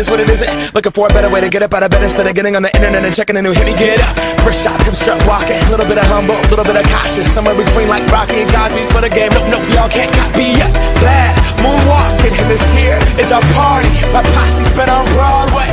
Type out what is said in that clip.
is what it isn't. Looking for a better way to get up out of bed instead of getting on the internet and checking a new hit. Me get up, first shot, come strut walking. A little bit of humble, a little bit of cautious. Somewhere between like Rocky and Cosby's for the game. Nope, nope, y'all can't copy yet. Glad moonwalking, and this here is our party. My posse's been on Broadway.